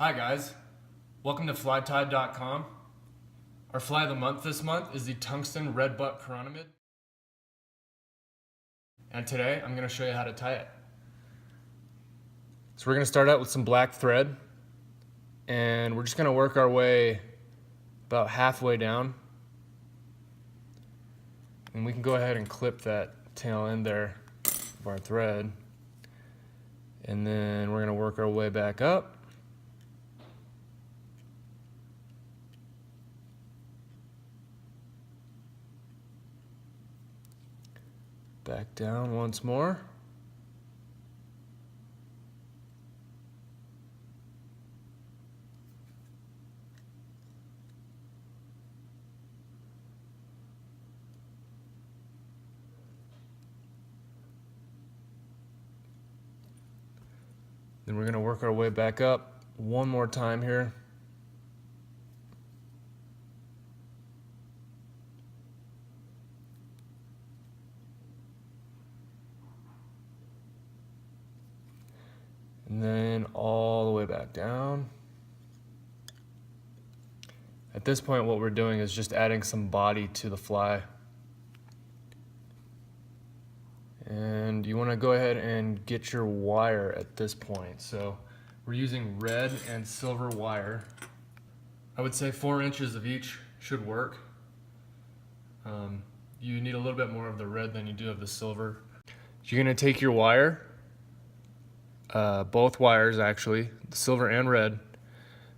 Hi guys, welcome to flytide.com. Our fly of the month this month is the Tungsten red butt Chironomid. And today I'm going to show you how to tie it. So we're going to start out with some black thread, and we're just going to work our way about halfway down. And we can go ahead and clip that tail end there of our thread. And then we're going to work our way back up. Back down once more. Then we're going to work our way back up one more time here. And then all the way back down. At this point, what we're doing is just adding some body to the fly. And you want to go ahead and get your wire at this point. So we're using red and silver wire. I would say 4 inches of each should work. You need a little bit more of the red than you do of the silver. You're going to take your wire, both wires actually, the silver and red,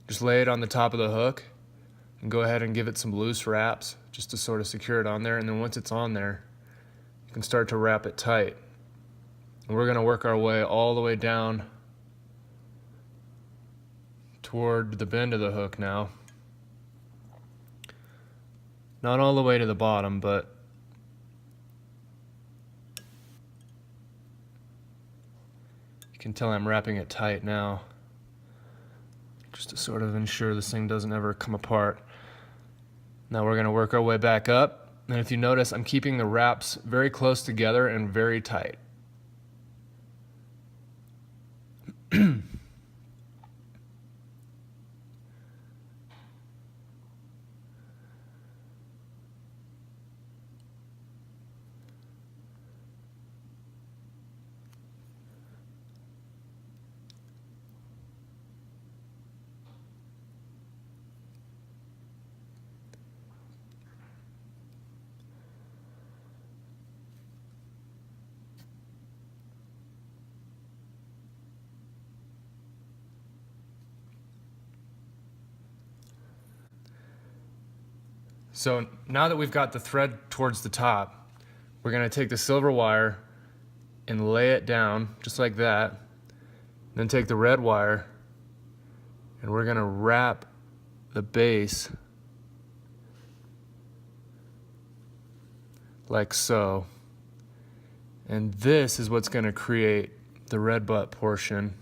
just lay it on the top of the hook and go ahead and give it some loose wraps just to sort of secure it on there. And then once it's on there, you can start to wrap it tight. And we're going to work our way all the way down toward the bend of the hook now. Not all the way to the bottom, but you can tell I'm wrapping it tight now, just to sort of ensure this thing doesn't ever come apart. Now we're going to work our way back up, and if you notice, I'm keeping the wraps very close together and very tight. So now that we've got the thread towards the top, we're going to take the silver wire and lay it down just like that. Then take the red wire and we're going to wrap the base like so. And this is what's going to create the red butt portion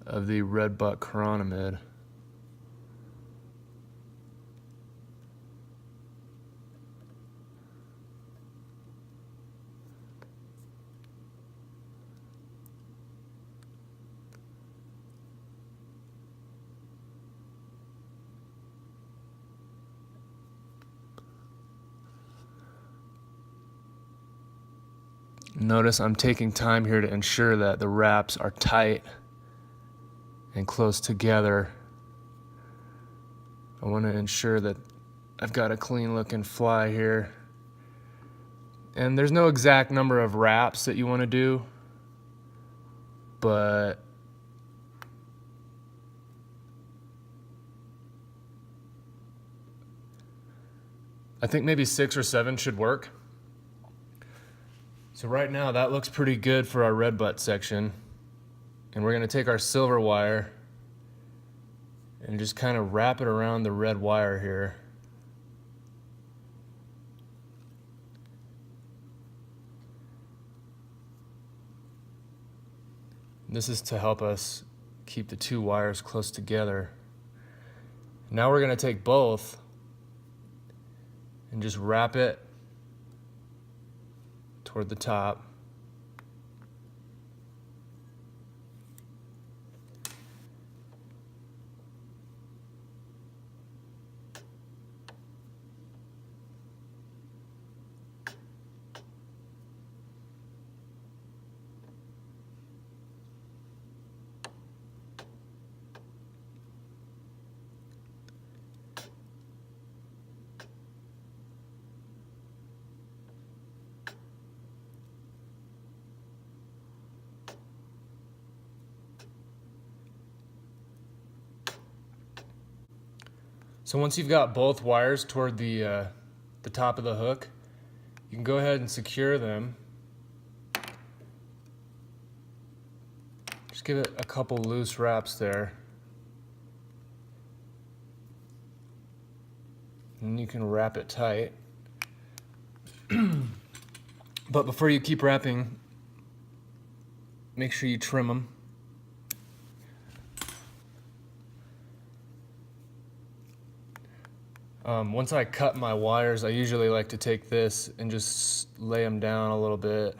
of the red butt Chironomid. Notice I'm taking time here to ensure that the wraps are tight and close together. I want to ensure that I've got a clean looking fly here. And there's no exact number of wraps that you want to do, but I think maybe 6 or 7 should work. So right now that looks pretty good for our red butt section. And we're going to take our silver wire and just kind of wrap it around the red wire here. This is to help us keep the 2 wires close together. Now we're going to take both and just wrap it toward the top. So once you've got both wires toward the top of the hook, you can go ahead and secure them. Just give it a couple loose wraps there. And you can wrap it tight. But before you keep wrapping, make sure you trim them. Once I cut my wires, I usually like to take this and just lay them down a little bit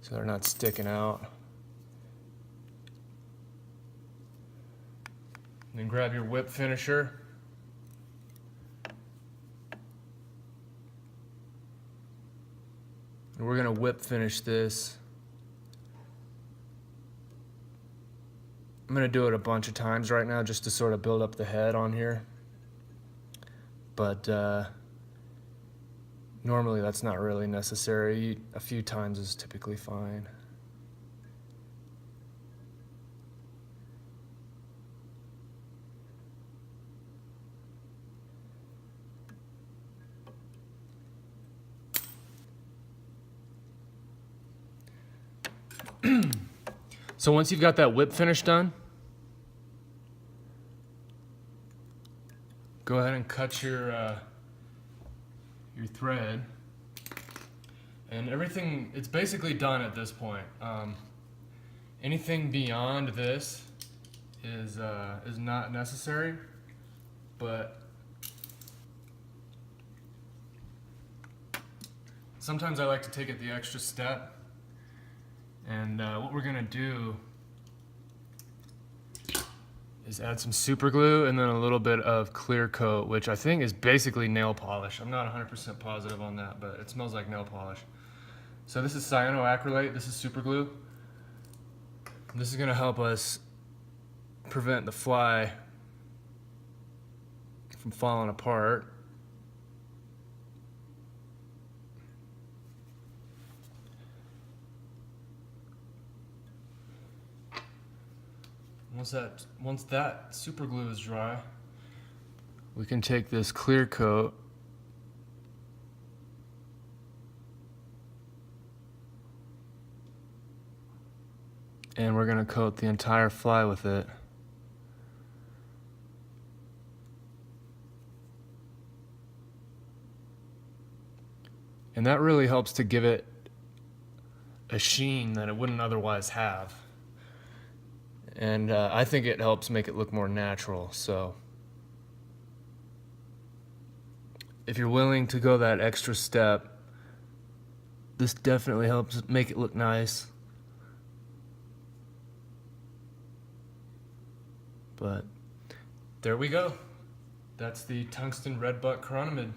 so they're not sticking out. And then grab your whip finisher. And we're gonna whip finish this. I'm gonna do it a bunch of times right now just to sort of build up the head on here. But normally that's not really necessary. A few times is typically fine. So once you've got that whip finish done, go ahead and cut your thread, and everything, it's basically done at this point. Anything beyond this is not necessary, but sometimes I like to take it the extra step. And what we're gonna do is add some super glue and then a little bit of clear coat, which I think is basically nail polish. I'm not 100% positive on that, but it smells like nail polish. So this is cyanoacrylate, this is super glue. This is gonna help us prevent the fly from falling apart. Once that super glue is dry, we can take this clear coat and we're going to coat the entire fly with it. And that really helps to give it a sheen that it wouldn't otherwise have. And I think it helps make it look more natural. So if you're willing to go that extra step, this definitely helps make it look nice. But there we go. That's the tungsten redbutt chironomid.